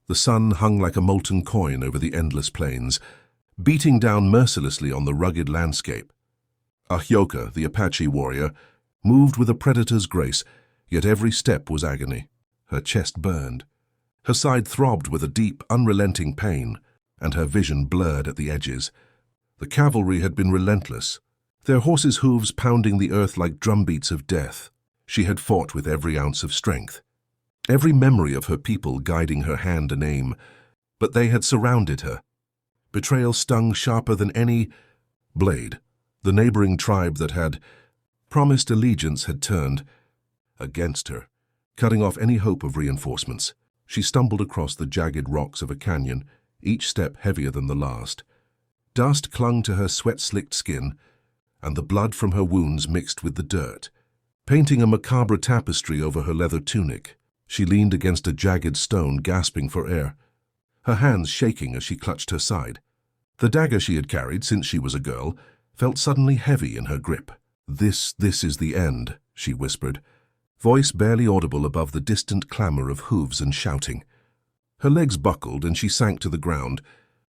The sun hung like a molten coin over the endless plains, beating down mercilessly on the rugged landscape. Ahyoka, the Apache warrior, moved with a predator's grace, yet every step was agony. Her chest burned. Her side throbbed with a deep, unrelenting pain, and her vision blurred at the edges. The cavalry had been relentless, their horses' hooves pounding the earth like drumbeats of death. She had fought with every ounce of strength, every memory of her people guiding her hand and aim, but they had surrounded her. Betrayal stung sharper than any blade. The neighboring tribe that had promised allegiance had turned against her, cutting off any hope of reinforcements. She stumbled across the jagged rocks of a canyon, each step heavier than the last. Dust clung to her sweat-slicked skin, and the blood from her wounds mixed with the dirt, painting a macabre tapestry over her leather tunic. She leaned against a jagged stone, gasping for air, her hands shaking as she clutched her side. The dagger she had carried since she was a girl felt suddenly heavy in her grip. This is the end," she whispered, voice barely audible above the distant clamor of hooves and shouting. Her legs buckled and she sank to the ground,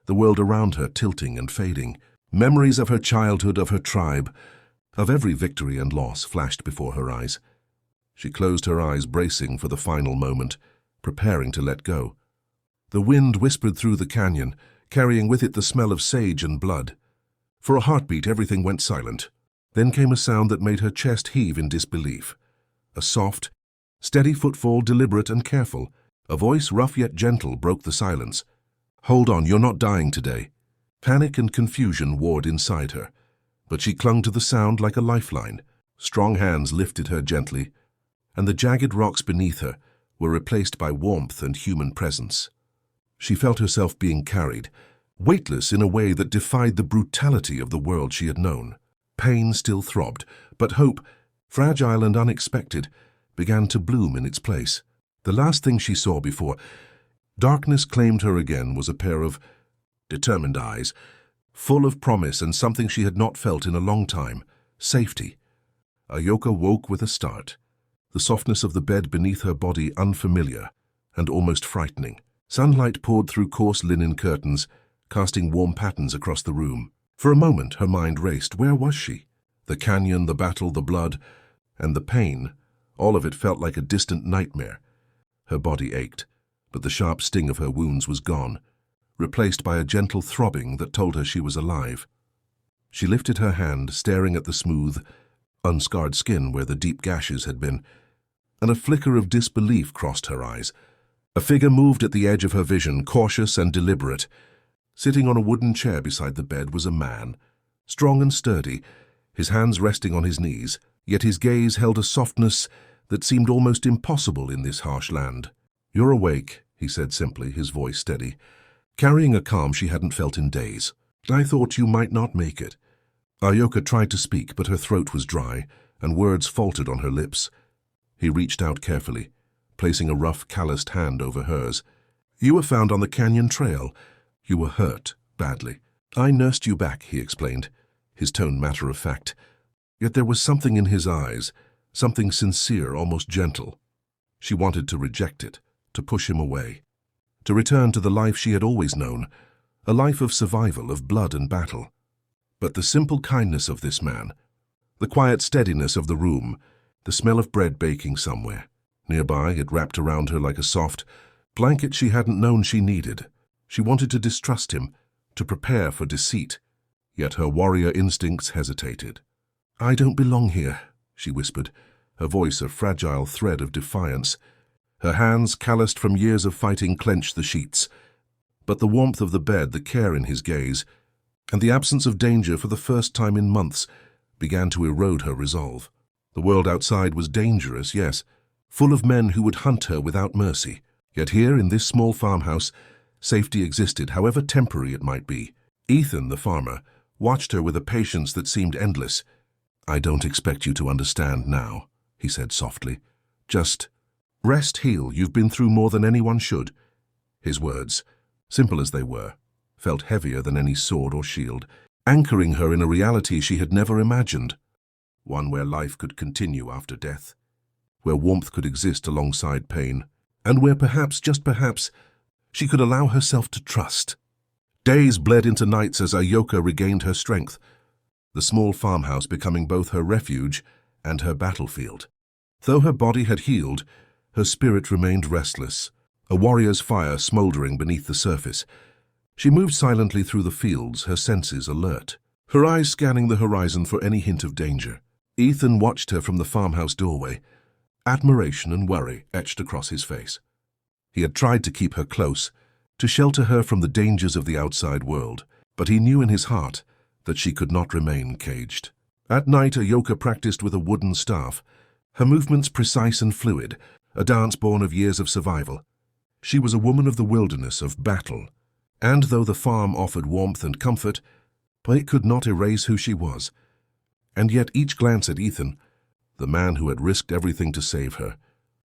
the world around her tilting and fading. Memories of her childhood, of her tribe, of every victory and loss flashed before her eyes. She closed her eyes, bracing for the final moment, preparing to let go. The wind whispered through the canyon, carrying with it the smell of sage and blood. For a heartbeat, everything went silent. Then came a sound that made her chest heave in disbelief. A soft, steady footfall, deliberate and careful. A voice, rough yet gentle, broke the silence. "Hold on, you're not dying today." Panic and confusion warred inside her, but she clung to the sound like a lifeline. Strong hands lifted her gently, and the jagged rocks beneath her were replaced by warmth and human presence. She felt herself being carried, weightless in a way that defied the brutality of the world she had known. Pain still throbbed, but hope, fragile and unexpected, began to bloom in its place. The last thing she saw before darkness claimed her again was a pair of determined eyes, full of promise and something she had not felt in a long time: safety. Ahyoka woke with a start, the softness of the bed beneath her body unfamiliar and almost frightening. Sunlight poured through coarse linen curtains, casting warm patterns across the room. For a moment her mind raced. Where was she? The canyon, the battle, the blood, and the pain, all of it felt like a distant nightmare. Her body ached, but the sharp sting of her wounds was gone, replaced by a gentle throbbing that told her she was alive. She lifted her hand, staring at the smooth, unscarred skin where the deep gashes had been, and a flicker of disbelief crossed her eyes. A figure moved at the edge of her vision, cautious and deliberate. Sitting on a wooden chair beside the bed was a man, strong and sturdy, his hands resting on his knees, yet his gaze held a softness that seemed almost impossible in this harsh land. "You're awake," he said simply, his voice steady, carrying a calm she hadn't felt in days. "I thought you might not make it." Ahyoka tried to speak, but her throat was dry, and words faltered on her lips. He reached out carefully, placing a rough, calloused hand over hers. "You were found on the canyon trail. You were hurt, badly. I nursed you back," he explained, his tone matter-of-fact. Yet there was something in his eyes, something sincere, almost gentle. She wanted to reject it, to push him away, to return to the life she had always known, a life of survival, of blood and battle. But the simple kindness of this man, the quiet steadiness of the room, the smell of bread baking somewhere. Nearby, it wrapped around her like a soft blanket she hadn't known she needed. She wanted to distrust him, to prepare for deceit, yet her warrior instincts hesitated. "I don't belong here," she whispered, her voice a fragile thread of defiance. Her hands, calloused from years of fighting, clenched the sheets. But the warmth of the bed, the care in his gaze, and the absence of danger for the first time in months began to erode her resolve. The world outside was dangerous, yes, full of men who would hunt her without mercy. Yet here, in this small farmhouse, safety existed, however temporary it might be. Ethan, the farmer, watched her with a patience that seemed endless. "I don't expect you to understand now," he said softly. "Just rest, heal. You've been through more than anyone should." His words, simple as they were, felt heavier than any sword or shield, anchoring her in a reality she had never imagined. One where life could continue after death, where warmth could exist alongside pain, and where perhaps, just perhaps, she could allow herself to trust. Days bled into nights as Ahyoka regained her strength, the small farmhouse becoming both her refuge and her battlefield. Though her body had healed, her spirit remained restless, a warrior's fire smoldering beneath the surface. She moved silently through the fields, her senses alert, her eyes scanning the horizon for any hint of danger. Ethan watched her from the farmhouse doorway, admiration and worry etched across his face. He had tried to keep her close, to shelter her from the dangers of the outside world, but he knew in his heart that she could not remain caged. At night, Ahyoka practiced with a wooden staff, her movements precise and fluid, a dance born of years of survival. She was a woman of the wilderness, of battle, and though the farm offered warmth and comfort, it could not erase who she was. And yet each glance at Ethan, the man who had risked everything to save her,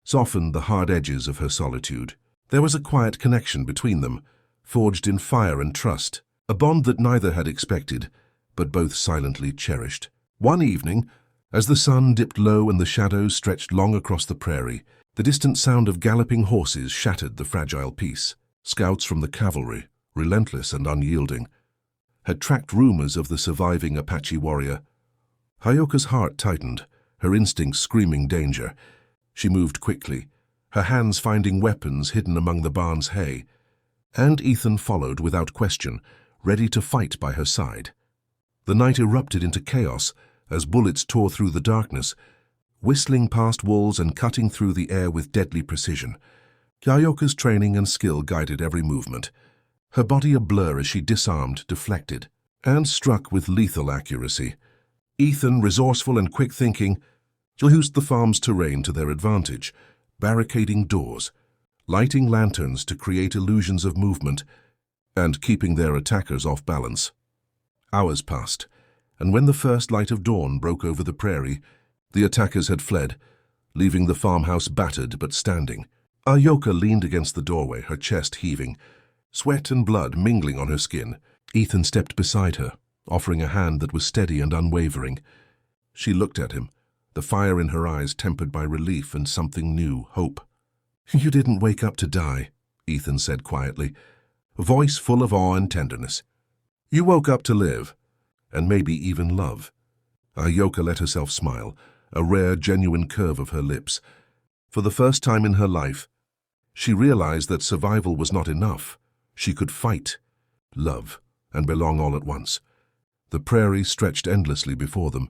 softened the hard edges of her solitude. There was a quiet connection between them, forged in fire and trust, a bond that neither had expected, but both silently cherished. One evening, as the sun dipped low and the shadows stretched long across the prairie, the distant sound of galloping horses shattered the fragile peace. Scouts from the cavalry, relentless and unyielding, had tracked rumors of the surviving Apache warrior. Ahyoka's heart tightened, her instincts screaming danger. She moved quickly, her hands finding weapons hidden among the barn's hay, and Ethan followed without question, ready to fight by her side. The night erupted into chaos as bullets tore through the darkness, whistling past walls and cutting through the air with deadly precision. Ahyoka's training and skill guided every movement, her body a blur as she disarmed, deflected, and struck with lethal accuracy. Ethan, resourceful and quick-thinking, used the farm's terrain to their advantage, barricading doors, lighting lanterns to create illusions of movement, and keeping their attackers off balance. Hours passed, and when the first light of dawn broke over the prairie, the attackers had fled, leaving the farmhouse battered but standing. Ahyoka leaned against the doorway, her chest heaving, sweat and blood mingling on her skin. Ethan stepped beside her, offering a hand that was steady and unwavering. She looked at him, the fire in her eyes tempered by relief and something new, hope. "You didn't wake up to die," Ethan said quietly, a voice full of awe and tenderness. "You woke up to live, and maybe even love." Ahyoka let herself smile, a rare, genuine curve of her lips. For the first time in her life, she realized that survival was not enough. She could fight, love, and belong all at once. The prairie stretched endlessly before them,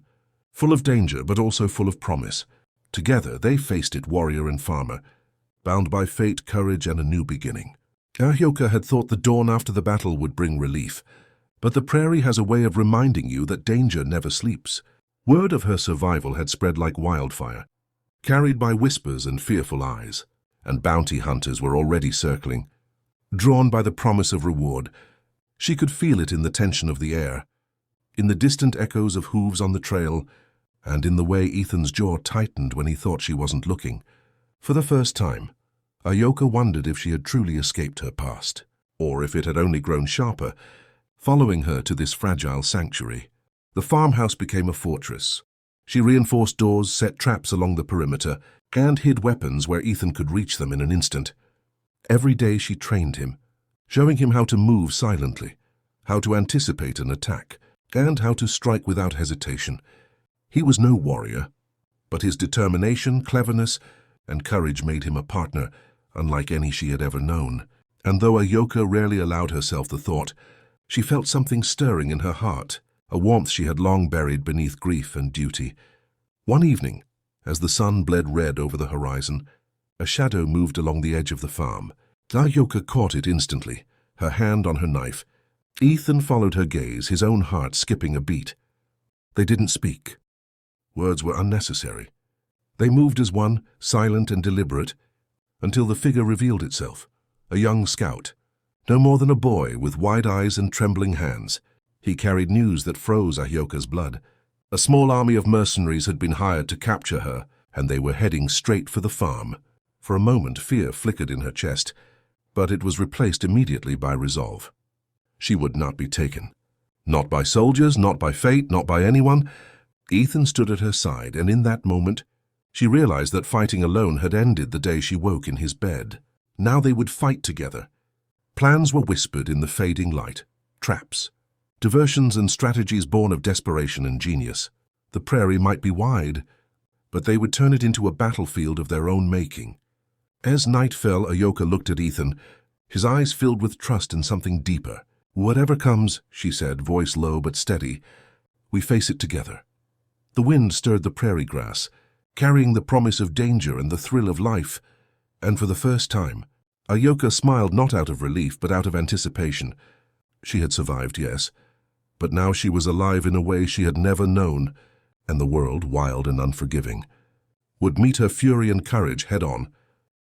full of danger but also full of promise. Together they faced it, warrior and farmer, bound by fate, courage, and a new beginning. Ahyoka had thought the dawn after the battle would bring relief, but the prairie has a way of reminding you that danger never sleeps. Word of her survival had spread like wildfire, carried by whispers and fearful eyes, and bounty hunters were already circling. Drawn by the promise of reward, she could feel it in the tension of the air, in the distant echoes of hooves on the trail, and in the way Ethan's jaw tightened when he thought she wasn't looking. For the first time, Ahyoka wondered if she had truly escaped her past, or if it had only grown sharper, following her to this fragile sanctuary. The farmhouse became a fortress. She reinforced doors, set traps along the perimeter, and hid weapons where Ethan could reach them in an instant. Every day she trained him, showing him how to move silently, how to anticipate an attack, and how to strike without hesitation. He was no warrior, but his determination, cleverness, and courage made him a partner unlike any she had ever known. And though Ahyoka rarely allowed herself the thought, she felt something stirring in her heart, a warmth she had long buried beneath grief and duty. One evening, as the sun bled red over the horizon, a shadow moved along the edge of the farm. Ahyoka caught it instantly, her hand on her knife. Ethan followed her gaze, his own heart skipping a beat. They didn't speak. Words were unnecessary. They moved as one, silent and deliberate, until the figure revealed itself, a young scout, no more than a boy with wide eyes and trembling hands. He carried news that froze Ahyoka's blood. A small army of mercenaries had been hired to capture her, and they were heading straight for the farm. For a moment, fear flickered in her chest, but it was replaced immediately by resolve. She would not be taken. Not by soldiers, not by fate, not by anyone. Ethan stood at her side, and in that moment, she realized that fighting alone had ended the day she woke in his bed. Now they would fight together, Plans were whispered in the fading light. Traps. Diversions and strategies born of desperation and genius. The prairie might be wide, but they would turn it into a battlefield of their own making. As night fell, Ahyoka looked at Ethan, his eyes filled with trust in something deeper. "Whatever comes," she said, voice low but steady, "we face it together." The wind stirred the prairie grass, carrying the promise of danger and the thrill of life. And for the first time, Ahyoka smiled not out of relief but out of anticipation. She had survived, yes, but now she was alive in a way she had never known, and the world, wild and unforgiving, would meet her fury and courage head-on.